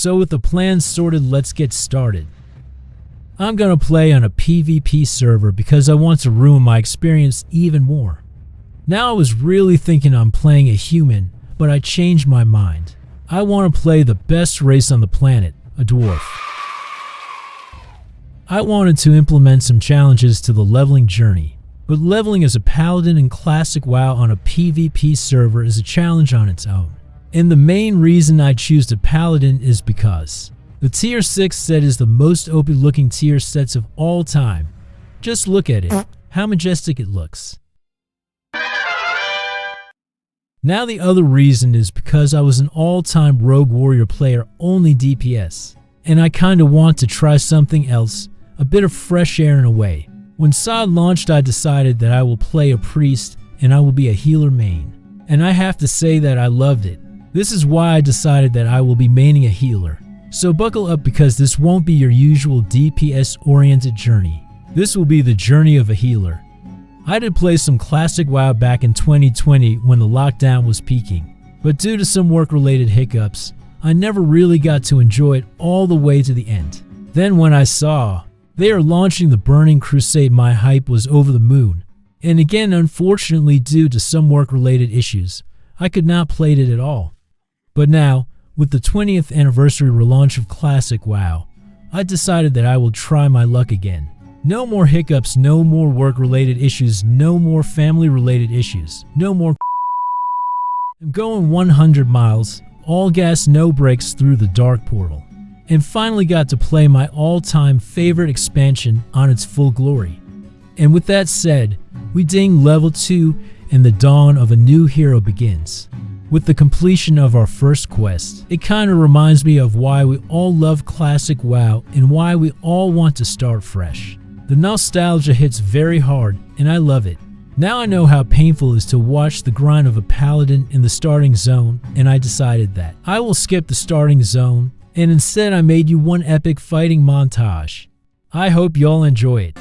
So with the plan sorted, let's get started. I'm gonna play on a PvP server because I want to ruin my experience even more. Now I was really thinking on playing a human, but I changed my mind. I want to play the best race on the planet, a dwarf. I wanted to implement some challenges to the leveling journey, but leveling as a paladin in Classic WoW on a PvP server is a challenge on its own. And the main reason I choose the paladin is because the tier 6 set is the most OP looking tier sets of all time. Just look at it, how majestic it looks. Now the other reason is because I was an all-time rogue warrior player, only DPS, and I kinda want to try something else, a bit of fresh air in a way. When SOD launched, I decided that I will play a priest and I will be a healer main, and I have to say that I loved it. This is why I decided that I will be maining a healer. So buckle up because this won't be your usual DPS oriented journey. This will be the journey of a healer. I did play some Classic WoW back in 2020 when the lockdown was peaking, but due to some work-related hiccups, I never really got to enjoy it all the way to the end. Then when I saw they are launching the Burning Crusade, my hype was over the moon. And again, unfortunately, due to some work-related issues, I could not play it at all. But now, with the 20th anniversary relaunch of Classic WoW, I decided that I will try my luck again. No more hiccups, no more work-related issues, no more family-related issues, no more I'm going 100 miles, all gas, no brakes through the dark portal, and finally got to play my all-time favorite expansion on its full glory. And with that said, we ding level 2 and the dawn of a new hero begins. With the completion of our first quest, it kinda reminds me of why we all love Classic WoW and why we all want to start fresh. The nostalgia hits very hard, and I love it. Now I know how painful it is to watch the grind of a paladin in the starting zone, and I decided that I will skip the starting zone, and instead I made you one epic fighting montage. I hope y'all enjoy it.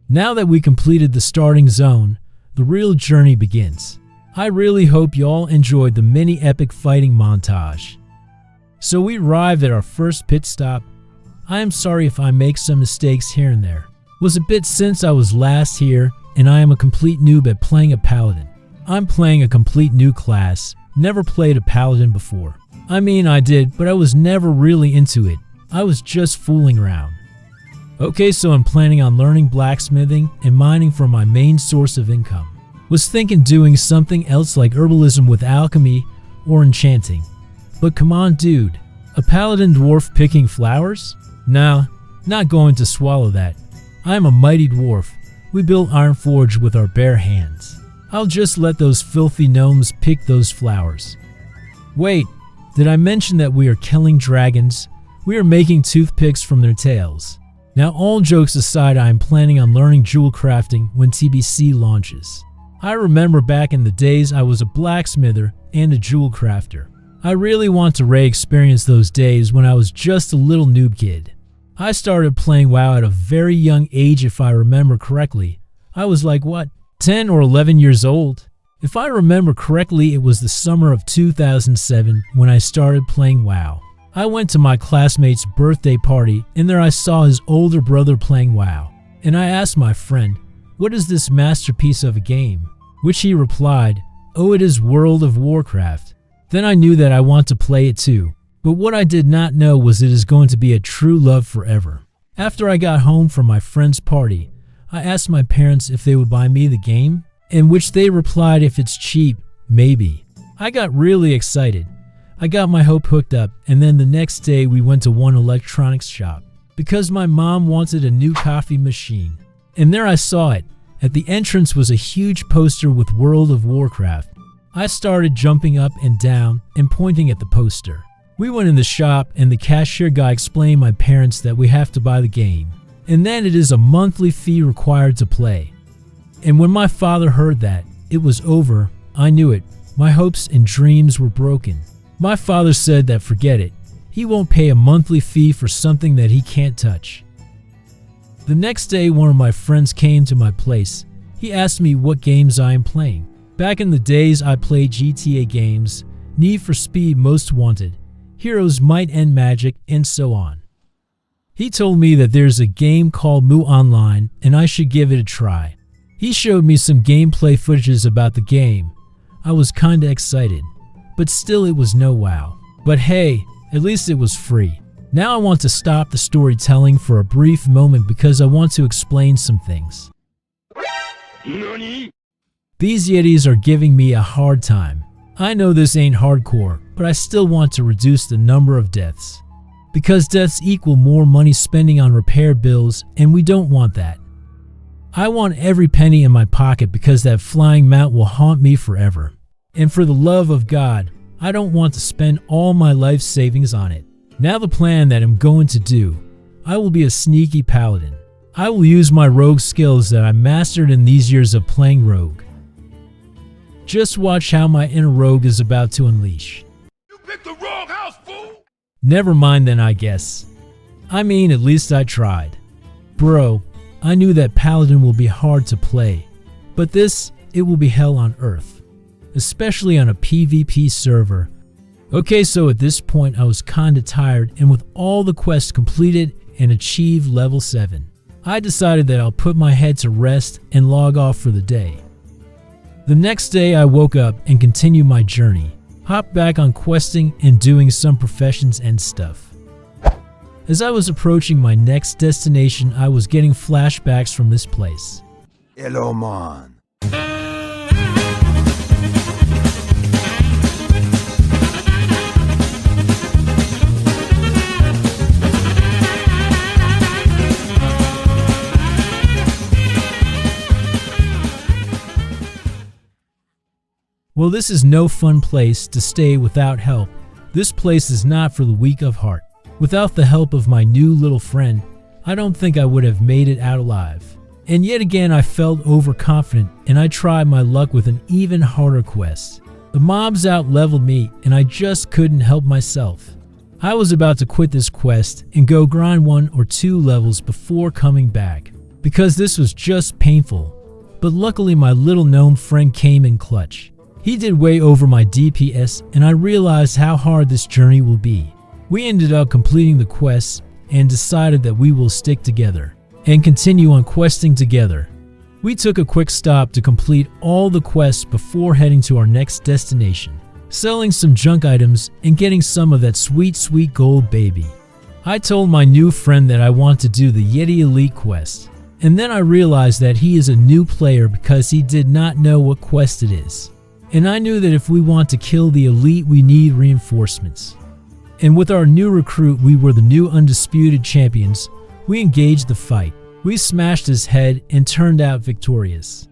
Now that we completed the starting zone, the real journey begins. I really hope y'all enjoyed the mini epic fighting montage. So we arrived at our first pit stop. I am sorry if I make some mistakes here and there. It was a bit since I was last here, and I am a complete noob at playing a paladin. I'm playing a complete new class, never played a paladin before. I mean I did, but I was never really into it. I was just fooling around. Okay, so I'm planning on learning blacksmithing and mining for my main source of income. Was thinking doing something else like herbalism with alchemy or enchanting. But come on dude, a paladin dwarf picking flowers? Nah, not going to swallow that. I am a mighty dwarf. We built Ironforge with our bare hands. I'll just let those filthy gnomes pick those flowers. Wait, did I mention that we are killing dragons? We are making toothpicks from their tails. Now all jokes aside, I am planning on learning jewel crafting when TBC launches. I remember back in the days I was a blacksmither and a jewel crafter. I really want to re-experience those days when I was just a little noob kid. I started playing WoW at a very young age if I remember correctly. I was like what, 10 or 11 years old? If I remember correctly, it was the summer of 2007 when I started playing WoW. I went to my classmate's birthday party, and there I saw his older brother playing WoW. And I asked my friend, "What is this masterpiece of a game?" Which he replied, "Oh, it is World of Warcraft." Then I knew that I want to play it too. But what I did not know was it is going to be a true love forever. After I got home from my friend's party, I asked my parents if they would buy me the game, in which they replied if it's cheap, maybe. I got really excited. I got my hope hooked up, and then the next day we went to one electronics shop because my mom wanted a new coffee machine. And there I saw it. At the entrance was a huge poster with World of Warcraft. I started jumping up and down and pointing at the poster. We went in the shop and the cashier guy explained my parents that we have to buy the game, and then it is a monthly fee required to play. And when my father heard that it was over, I knew it. My hopes and dreams were broken. My father said that forget it. He won't pay a monthly fee for something that he can't touch. The next day, one of my friends came to my place. He asked me what games I am playing. Back in the days, I played GTA games, Need for Speed Most Wanted, Heroes Might and Magic, and so on. He told me that there's a game called Mu Online and I should give it a try. He showed me some gameplay footages about the game. I was kinda excited, but still it was no wow. But hey, at least it was free. Now I want to stop the storytelling for a brief moment because I want to explain some things. NANI? These Yetis are giving me a hard time. I know this ain't hardcore, but I still want to reduce the number of deaths. Because deaths equal more money spending on repair bills, and we don't want that. I want every penny in my pocket because that flying mount will haunt me forever. And for the love of God, I don't want to spend all my life savings on it. Now the plan that I'm going to do, I will be a sneaky paladin. I will use my rogue skills that I mastered in these years of playing rogue. Just watch how my inner rogue is about to unleash. You picked the wrong house, fool! Never mind then, I guess. I mean, at least I tried. Bro, I knew that Paladin will be hard to play, but this, it will be hell on earth, especially on a PvP server. Okay, so at this point I was kinda tired, and with all the quests completed and achieved level 7, I decided that I'll put my head to rest and log off for the day. The next day I woke up and continued my journey, hopped back on questing and doing some professions and stuff. As I was approaching my next destination, I was getting flashbacks from this place. Hello, man. Well, this is no fun place to stay without help. This place is not for the weak of heart. Without the help of my new little friend, I don't think I would have made it out alive. And yet again I felt overconfident and I tried my luck with an even harder quest. The mobs out-leveled me and I just couldn't help myself. I was about to quit this quest and go grind 1 or 2 levels before coming back, because this was just painful. But luckily my little gnome friend came in clutch. He did way over my DPS and I realized how hard this journey will be. We ended up completing the quests and decided that we will stick together and continue on questing together. We took a quick stop to complete all the quests before heading to our next destination, selling some junk items and getting some of that sweet, sweet gold, baby. I told my new friend that I want to do the Yeti Elite quest, and then I realized that he is a new player because he did not know what quest it is. And I knew that if we want to kill the elite, we need reinforcements. And with our new recruit, we were the new undisputed champions. We engaged the fight. We smashed his head and turned out victorious.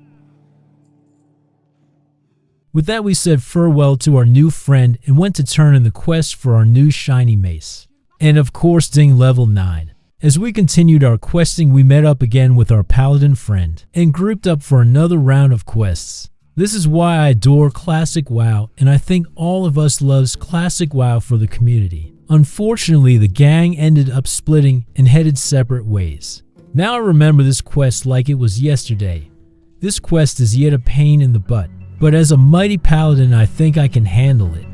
With that, we said farewell to our new friend and went to turn in the quest for our new shiny mace. And of course, ding level 9. As we continued our questing, we met up again with our paladin friend and grouped up for another round of quests. This is why I adore Classic WoW, and I think all of us loves Classic WoW for the community. Unfortunately, the gang ended up splitting and headed separate ways. Now I remember this quest like it was yesterday. This quest is yet a pain in the butt, but as a mighty paladin I think I can handle it.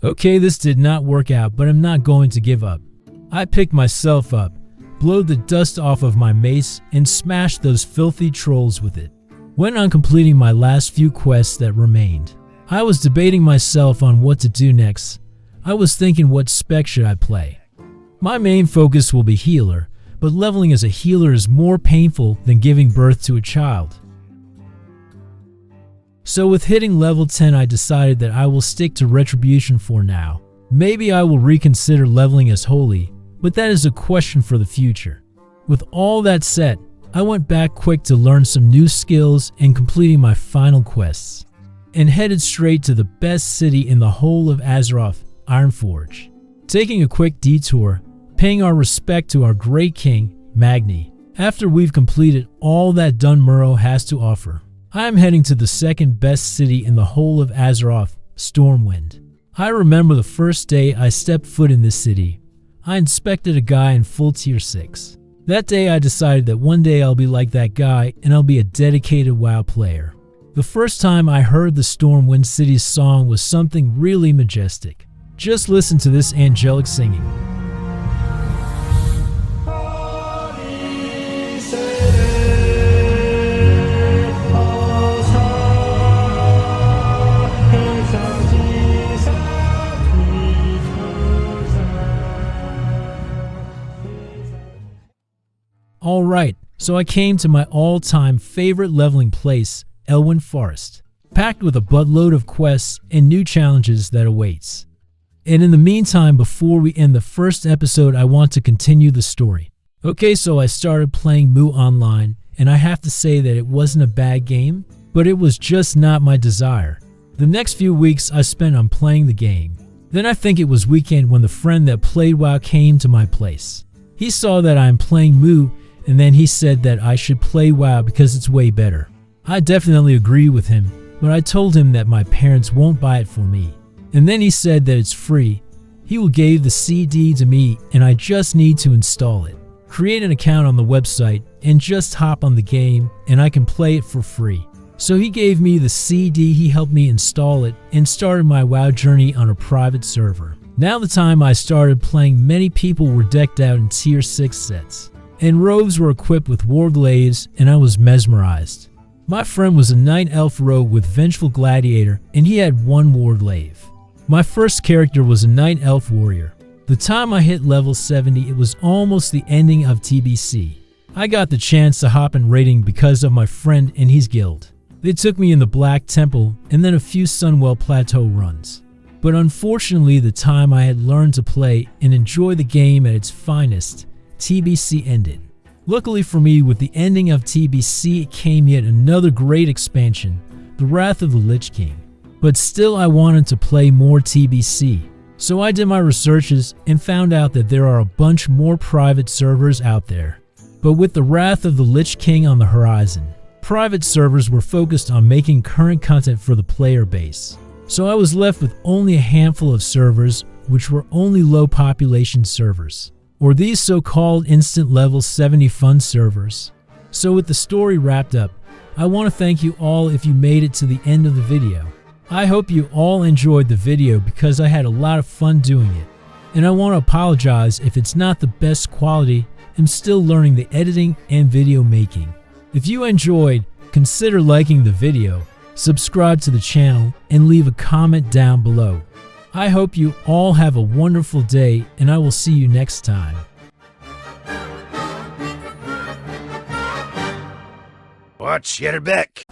Okay, this did not work out, but I'm not going to give up. I picked myself up, blowed the dust off of my mace, and smashed those filthy trolls with it. Went on completing my last few quests that remained. I was debating myself on what to do next. I was thinking, what spec should I play? My main focus will be healer, but leveling as a healer is more painful than giving birth to a child. So with hitting level 10, I decided that I will stick to Retribution for now. Maybe I will reconsider leveling as holy, but that is a question for the future. With all that said, I went back quick to learn some new skills and completing my final quests, and headed straight to the best city in the whole of Azeroth, Ironforge. Taking a quick detour, paying our respect to our great king, Magni. After we've completed all that Dunmurrow has to offer, I am heading to the second best city in the whole of Azeroth, Stormwind. I remember the first day I stepped foot in this city. I inspected a guy in full tier 6. That day I decided that one day I'll be like that guy and I'll be a dedicated WoW player. The first time I heard the Stormwind City's song was something really majestic. Just listen to this angelic singing. Alright, so I came to my all-time favorite leveling place, Elwyn Forest, packed with a buttload of quests and new challenges that awaits. And in the meantime, before we end the first episode, I want to continue the story. Okay, so I started playing Mu Online, and I have to say that it wasn't a bad game, but it was just not my desire. The next few weeks I spent on playing the game. Then I think it was weekend when the friend that played WoW came to my place. He saw that I'm playing Mu, and then he said that I should play WoW because it's way better. I definitely agree with him, but I told him that my parents won't buy it for me. And then he said that it's free. He will give the CD to me and I just need to install it. Create an account on the website and just hop on the game and I can play it for free. So he gave me the CD, he helped me install it and started my WoW journey on a private server. Now the time I started playing, many people were decked out in tier 6 sets. And robes were equipped with warglaives, and I was mesmerized. My friend was a Night Elf rogue with Vengeful Gladiator, and he had one warglaive. My first character was a Night Elf warrior. The time I hit level 70, it was almost the ending of TBC. I got the chance to hop in raiding because of my friend and his guild. They took me in the Black Temple, and then a few Sunwell Plateau runs. But unfortunately, the time I had learned to play and enjoy the game at its finest, TBC ended. Luckily for me, with the ending of TBC came yet another great expansion, the Wrath of the Lich King. But still I wanted to play more TBC, so I did my researches and found out that there are a bunch more private servers out there. But with the Wrath of the Lich King on the horizon, private servers were focused on making current content for the player base. So I was left with only a handful of servers, which were only low population servers, or these so-called instant level 70 fun servers. So with the story wrapped up, I want to thank you all if you made it to the end of the video. I hope you all enjoyed the video because I had a lot of fun doing it. And I want to apologize if it's not the best quality. I'm still learning the editing and video making. If you enjoyed, consider liking the video, subscribe to the channel, and leave a comment down below. I hope you all have a wonderful day, and I will see you next time. Watch your back.